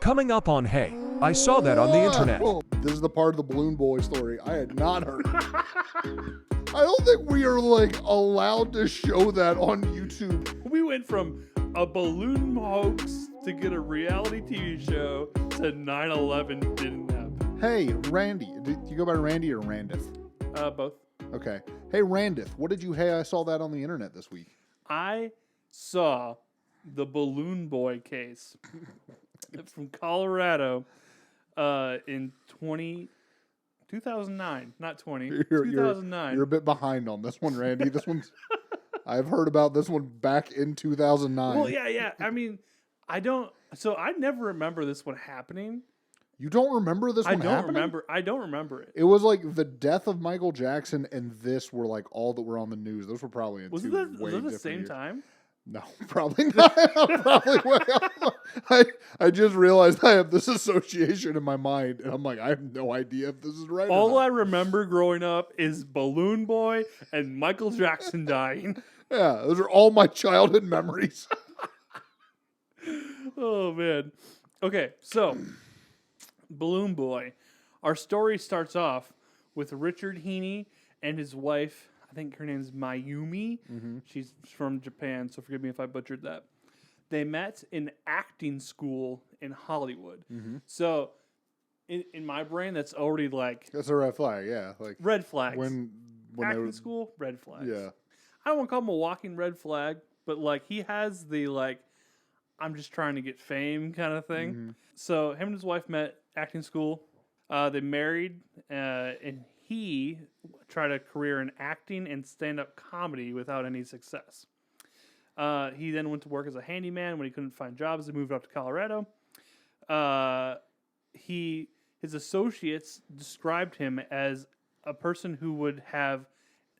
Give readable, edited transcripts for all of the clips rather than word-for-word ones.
Coming up on Hey, I saw that on the internet. This is the part of the balloon boy story I had not heard. I don't think we are allowed to show that on YouTube. We went from a balloon hoax to get a reality TV show to 9/11 didn't happen. Hey, Randy. Do you go by Randy or Randith? Both. Okay. Hey, Randith, what did you hey I saw that on the internet this week? I saw the balloon boy case from Colorado in 2009, not 20, 2009. You're a bit behind on this one, Randy. This one's I've heard about this one back in 2009. Well, yeah. I mean, I never remember this one happening. You don't remember this one happening? I don't remember it. It was like the death of Michael Jackson and this were like all that were on the news. Those were probably in was it the same years. time? No, probably not. I just realized I have this association in my mind, and I'm like, I have no idea if this is right. All I remember growing up is Balloon Boy and Michael Jackson dying. Yeah, those are all my childhood memories. Oh, man. Okay, so Balloon Boy. Our story starts off with Richard Heaney and his wife. I think her name is Mayumi. Mm-hmm. She's from Japan, so forgive me if I butchered that. They met in acting school in Hollywood. Mm-hmm. So, in my brain, that's already like... That's a red flag, yeah. Like red flags. When acting school, red flags. Yeah. I don't want to call him a walking red flag, but like he has the like, I'm just trying to get fame kind of thing. Mm-hmm. So him and his wife met acting school. They married, and he tried a career in acting and stand-up comedy without any success. He then went to work as a handyman when he couldn't find jobs. He moved up to Colorado. His associates described him as a person who would have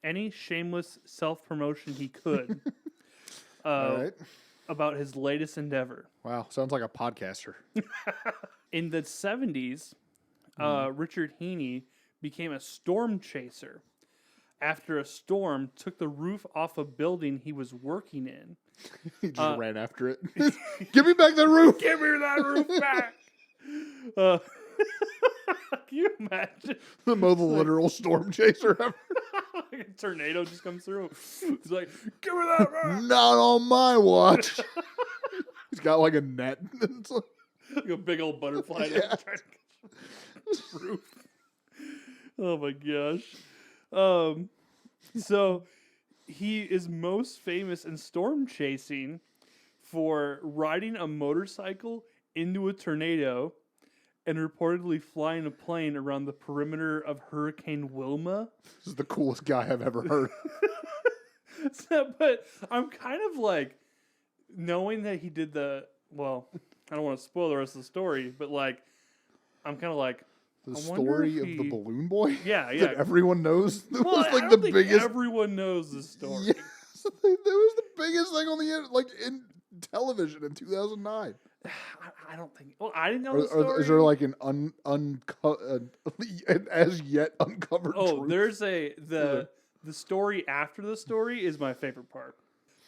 any shameless self-promotion he could All right. about his latest endeavor. Wow, sounds like a podcaster. In the 70s, Richard Heaney became a storm chaser after a storm took the roof off a building he was working in. He just ran after it. Give me back that roof! Give me that roof back! Can you imagine? The most literal storm chaser ever. Like a tornado just comes through. He's like, give me that back! Not on my watch. He's got like a net. It's like a big old butterfly. Yeah. Trying to get the roof. Oh my gosh. So he is most famous in storm chasing for riding a motorcycle into a tornado and reportedly flying a plane around the perimeter of Hurricane Wilma. This is the coolest guy I've ever heard. But I'm kind of like, knowing that he did I don't want to spoil the rest of the story, but like, I'm kind of like, the story of the balloon boy? Yeah. That everyone knows? It was like I the don't think biggest. everyone knows this story. Yes, that was the biggest thing on the internet, like in television in 2009. I don't think. Well, I didn't know the story. Is there like an as yet uncovered? Oh, truth? there's the story after the story is my favorite part.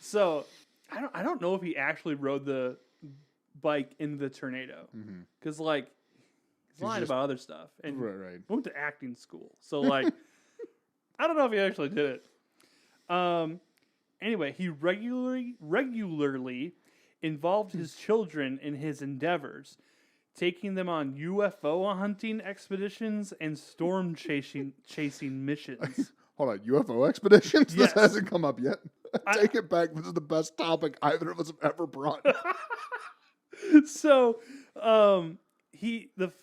So I don't know if he actually rode the bike in the tornado because like he's lying about other stuff and right. went to acting school. So like I don't know if he actually did it. Anyway, he regularly involved his children in his endeavors, taking them on UFO hunting expeditions and storm chasing missions. Hold on, UFO expeditions? Yes. This hasn't come up yet. Take it back. This is the best topic either of us have ever brought. So, the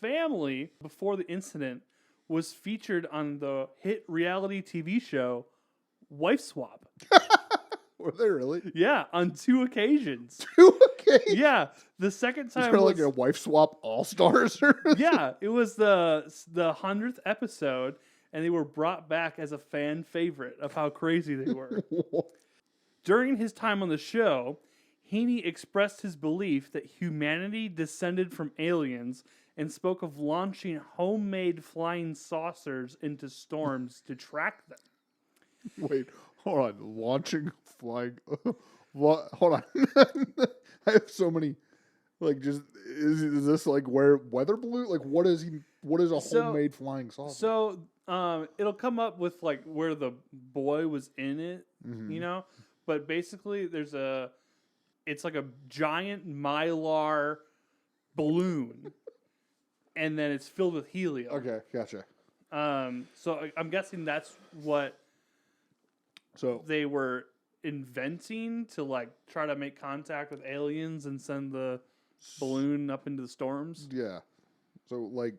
family, before the incident, was featured on the hit reality TV show Wife Swap. Were they really? Yeah, on 2 occasions. 2 occasions? Yeah, the second time was there like a wife swap all-stars? Yeah, it was the 100th episode, and they were brought back as a fan favorite of how crazy they were. During his time on the show, Heaney expressed his belief that humanity descended from aliens and spoke of launching homemade flying saucers into storms to track them. Wait, hold on. Launching, flying. Hold on. I have so many Like, just is this like where weather balloon? Like, what is he? What is a So- homemade flying saucer? So it'll come up with like where the boy was in it, you know. But basically, it's like a giant mylar balloon, and then it's filled with helium. Okay, gotcha. So I'm guessing that's what So they were inventing to like try to make contact with aliens and send the balloon up into the storms. yeah, so like,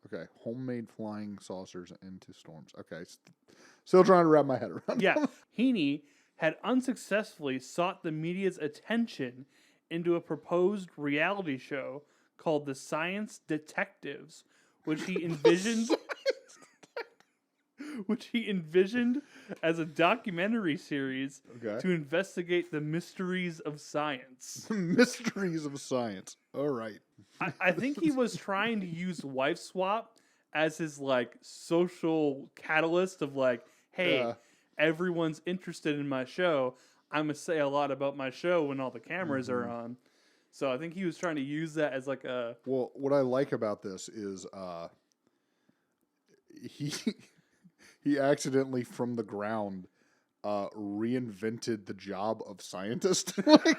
okay, homemade flying saucers into storms. Okay, still trying to wrap my head around. Yeah, Heaney had unsuccessfully sought the media's attention into a proposed reality show called The Science Detectives, which he envisioned as a documentary series Okay. to investigate the mysteries of science. Mysteries of science. All right. I think he was trying to use wife swap as his like social catalyst of like, hey, Yeah. everyone's interested in my show. I'm gonna say a lot about my show when all the cameras are on. So I think he was trying to use that as like a Well, what I like about this is he accidentally from the ground reinvented the job of scientist. Like,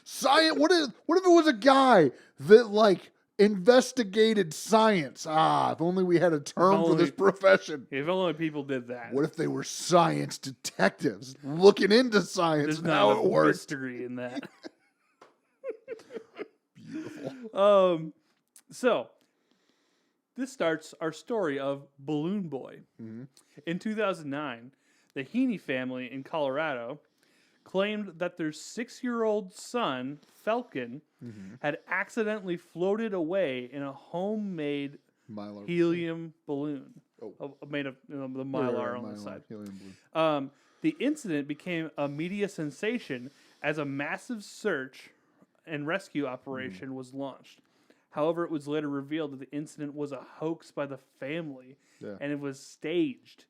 science. What if it was a guy that like investigated science? If only we had a term for this profession. if only people did that. What if they were science detectives looking into science There's and not how enough it works? mystery in that. Beautiful. So this starts our story of Balloon Boy. In 2009, the Heaney family in Colorado claimed that their 6-year-old son, Falcon, had accidentally floated away in a homemade Mylar. helium balloon Oh. made of the mylar on the side. Helium balloon. The incident became a media sensation as a massive search and rescue operation was launched. However, it was later revealed that the incident was a hoax by the family, Yeah. and it was staged.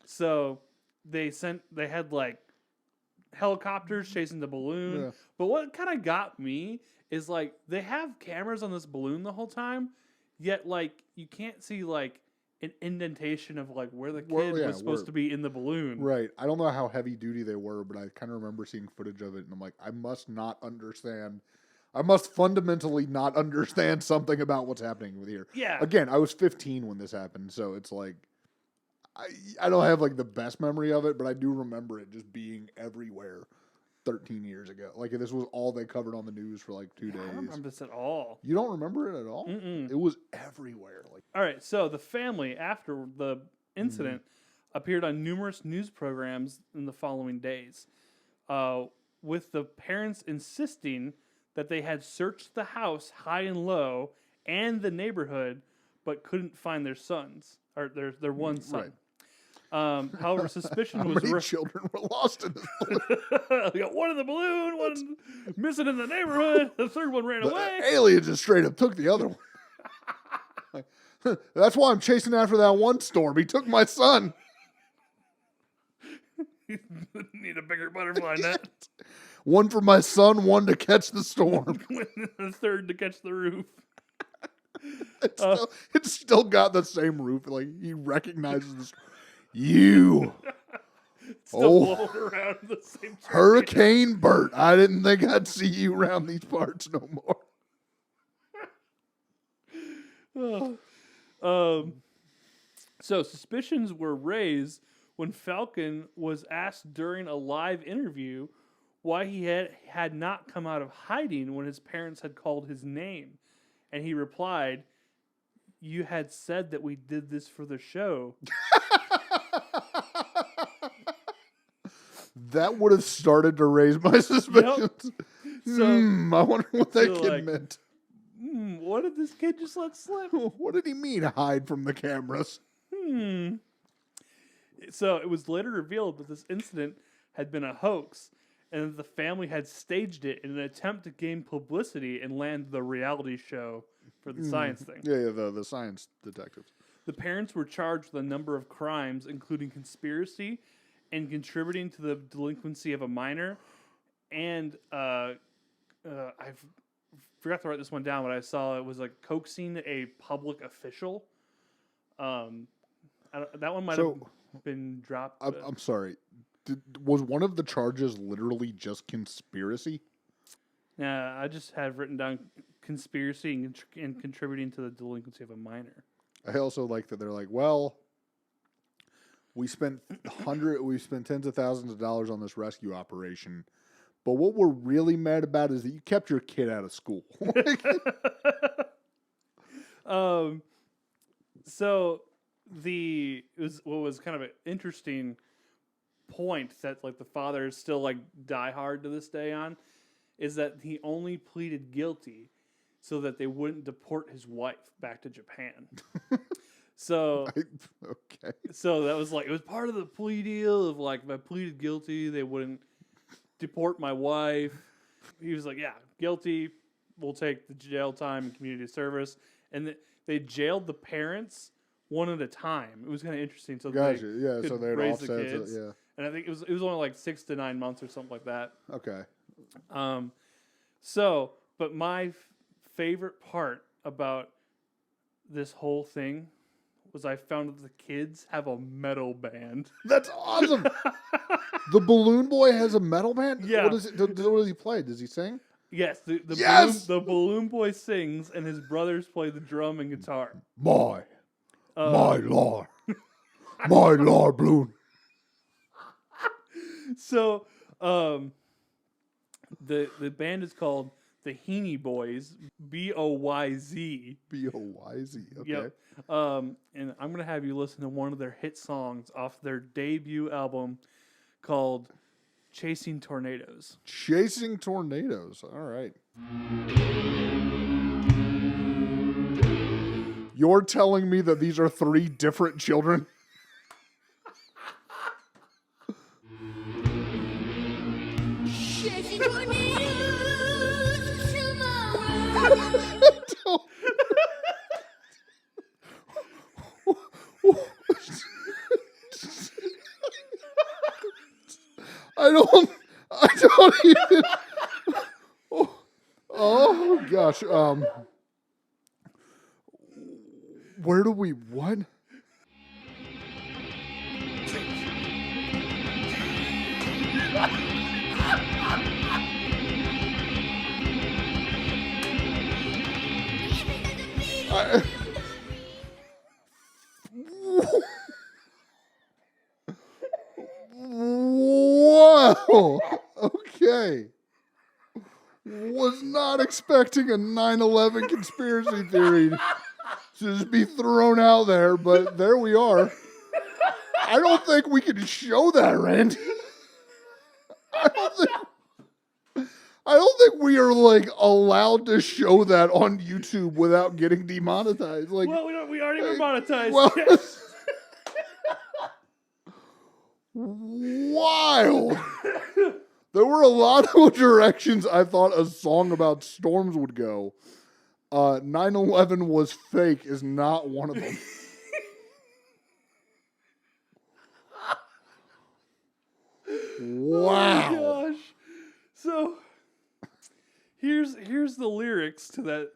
So they had like helicopters chasing the balloon. Yeah. But what kind of got me is like they have cameras on this balloon the whole time, yet like you can't see like an indentation of like where the kid was supposed to be in the balloon. Right. I don't know how heavy duty they were, but I kind of remember seeing footage of it, and I'm like, I must fundamentally not understand something about what's happening with here. Yeah. Again, I was 15 when this happened, so it's like, I don't have like the best memory of it, but I do remember it just being everywhere 13 years ago. Like, this was all they covered on the news for like 2 days. I don't remember this at all. You don't remember it at all? Mm-mm. It was everywhere. Like, All right, so the family, after the incident, appeared on numerous news programs in the following days, with the parents insisting that they had searched the house high and low and the neighborhood, but couldn't find their sons, or their one son. Right. However, suspicion how was many children were lost in this balloon? we got one in the balloon, one missing in the neighborhood, the third one ran away. Aliens just straight up took the other one. That's why I'm chasing after that one storm. He took my son. Need a bigger butterfly net. One for my son, one to catch the storm. The third to catch the roof. It's still got the same roof. Like, he recognizes this. You. Still blowing around the same tree. Hurricane Bert. I didn't think I'd see you around these parts no more. So suspicions were raised when Falcon was asked during a live interview why he had not come out of hiding when his parents had called his name. And he replied, "You had said that we did this for the show." That would have started to raise my suspicions. So, I wonder what that so, kid like, meant. What did this kid just let slip? What did he mean, hide from the cameras? So it was later revealed that this incident had been a hoax, and that the family had staged it in an attempt to gain publicity and land the reality show for the science thing. Yeah, the science detectives. The parents were charged with a number of crimes, including conspiracy and contributing to the delinquency of a minor. And forgot to write this one down, but I saw it was like coaxing a public official. That one might have been dropped. I'm sorry. Was one of the charges literally just conspiracy? Yeah, I just have written down conspiracy and contributing to the delinquency of a minor. I also like that they're like, well, we spent tens of thousands of dollars on this rescue operation, but what we're really mad about is that you kept your kid out of school. So what was kind of an interesting point that like the father is still like die hard to this day on is that he only pleaded guilty so that they wouldn't deport his wife back to Japan. So okay. So that was like, it was part of the plea deal of like, if I pleaded guilty, they wouldn't deport my wife. He was like, yeah, guilty. We'll take the jail time and community service. And they jailed the parents one at a time. It was kind of interesting. So Gotcha. they could so they'd raise the offset kids. yeah. And I think it was only like 6 to 9 months or something like that. Okay. But my favorite part about this whole thing was I found that the kids have a metal band. That's awesome. The balloon boy has a metal band? Yeah. What does he play? Does he sing? Yes, the Yes! balloon boy sings, and his brothers play the drum and guitar. My lord. My lord, balloon. So, the band is called the Heaney Boys, Boyz. Boyz. Okay. Yep. And I'm gonna have you listen to one of their hit songs off their debut album called "Chasing Tornadoes." Chasing Tornadoes. All right. You're telling me that these are 3 different children? Chasing tornadoes tomorrow. I don't even. Oh gosh. Where do we what? Whoa. Okay. Was not expecting a 9/11 conspiracy theory to just be thrown out there, but there we are. I don't think we can show that, Randy. I don't think we are like allowed to show that on YouTube without getting demonetized. Like, Well, we already were monetized. well, wild. There were a lot of directions I thought a song about storms would go. 9/11 was fake is not one of them. Wow. Oh my gosh. So here's the lyrics to that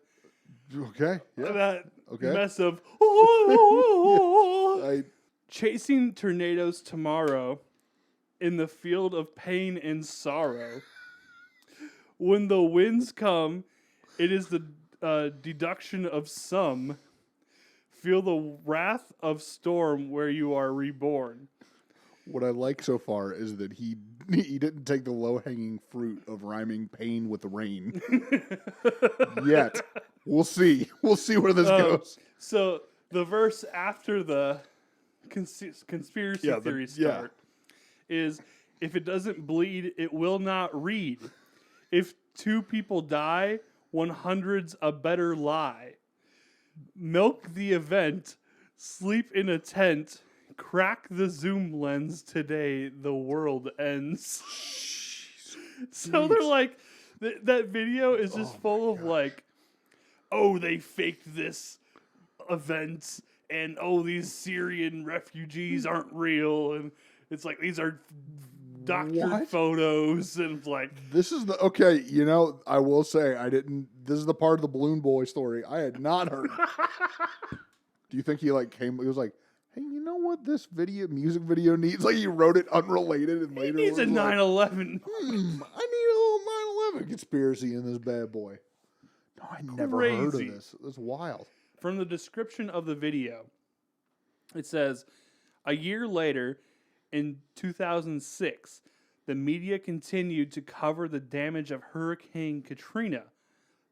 Okay. Yeah. Okay. mess of I, chasing tornadoes tomorrow in the field of pain and sorrow. When the winds come, it is the deduction of some. Feel the wrath of storm where you are reborn. what I like so far is that he didn't take the low-hanging fruit of rhyming pain with rain. Yet. We'll see. We'll see where this goes. So the verse after the conspiracy theories start is, if it doesn't bleed, it will not read. If 2 people die, 100's a better lie. Milk the event, sleep in a tent, crack the zoom lens today, the world ends. So they're like, that video is just full of like, oh, they faked this event, and oh, these Syrian refugees aren't real, and it's like, these are doctored What? photos and like This is the okay. You know, I will say I didn't. This is the part of the balloon boy story I had not heard. Do you think he like came? He was like, "Hey, you know what this music video needs?" Like he wrote it unrelated, and later he's a was like, 9/11. I need a little 9/11 conspiracy in this bad boy. No, I never heard of Crazy. this. That's wild. From the description of the video, it says, a year later, in 2006, the media continued to cover the damage of Hurricane Katrina.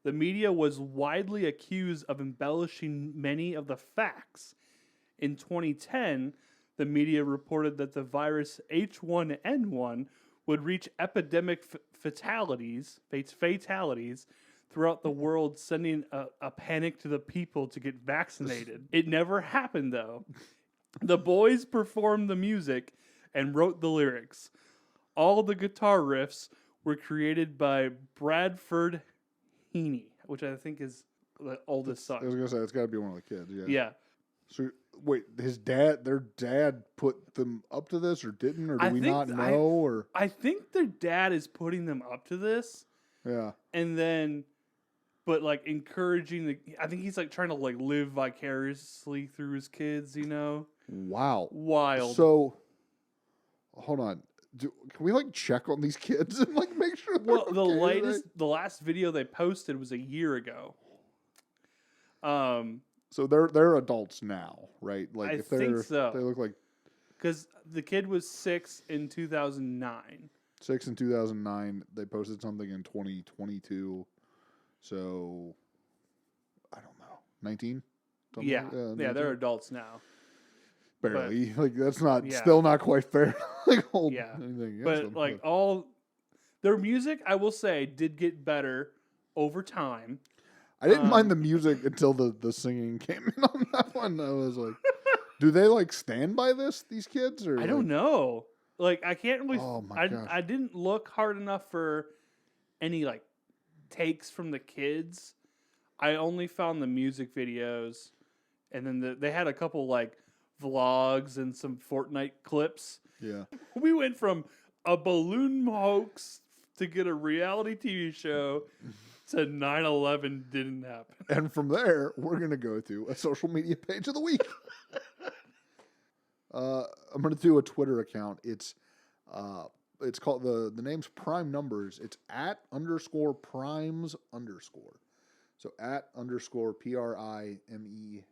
The media was widely accused of embellishing many of the facts. In 2010, the media reported that the virus H1N1 would reach epidemic fatalities throughout the world, sending a panic to the people to get vaccinated. It never happened, though. The boys performed the music and wrote the lyrics. All the guitar riffs were created by Bradford Heaney, which I think is the oldest I was son. gonna say it's got to be one of the kids. Yeah. Yeah. So wait, their dad put them up to this, or didn't, or do I we think not th- know? Or I think their dad is putting them up to this, yeah, and then, but like encouraging I think he's like trying to like live vicariously through his kids, you know? wow. Wild. So hold on, can we like check on these kids and like make sure? They're Well, okay? the last video they posted was a year ago. So they're adults now, right? Like I if they're think so. they look like Because the kid was 6 in 2009. 6 in 2009. They posted something in 2022. So I don't know, 19. Yeah, yeah, they're 19? adults now. barely. Like that's not Yeah. still not quite fair. Like hold Yeah. anything against But them, like all their music, I will say, did get better over time. I didn't mind the music until the singing came in on that one. I was like, do they like stand by this? These kids, or I don't know. Like I can't really. Oh my gosh. I didn't look hard enough for any like takes from the kids. I only found the music videos, and then they had a couple like vlogs and some Fortnite clips. Yeah. We went from a balloon hoax to get a reality TV show to 9/11 didn't happen. And from there, we're gonna go to a social media page of the week. I'm gonna do a Twitter account. It's called the name's Prime Numbers. It's @_primes_. So @_PRIMES_.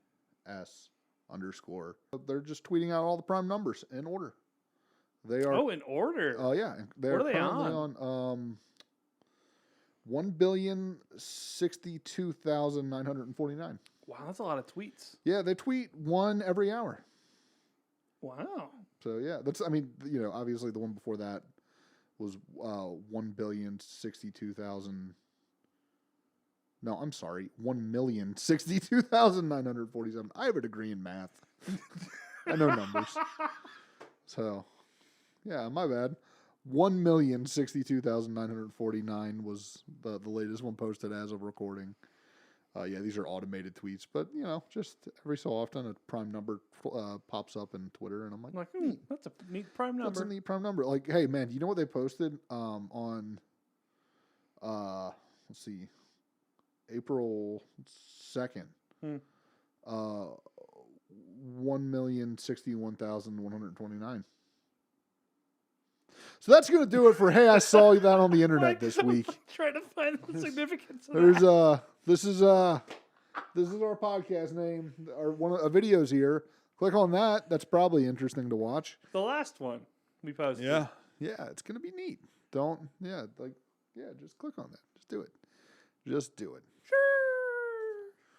They're just tweeting out all the prime numbers in order. They are. Oh, in order. Yeah. They're What are they currently on 1,062,949. Wow, that's a lot of tweets. Yeah, they tweet one every hour. Wow. So yeah, that's. I mean, you know, obviously the one before that was 1,062,000. No, I'm sorry, 1,062,947. I have a degree in math. I know numbers. So, yeah, my bad. 1,062,949 was the latest one posted as of recording. Yeah, these are automated tweets, but you know, just every so often a prime number pops up in Twitter, and I'm like, That's a neat prime number. that's a neat prime number. Like, hey man, you know what they posted on let's see, April 2nd. 1,061,129. So that's gonna do it for hey, I saw that on the internet this week. Trying to find the significance of There's that. this is our podcast name. A video's here. Click on that. That's probably interesting to watch. The last one we posted. Yeah, it's gonna be neat. Just click on that. Just do it. Just do it. Sure.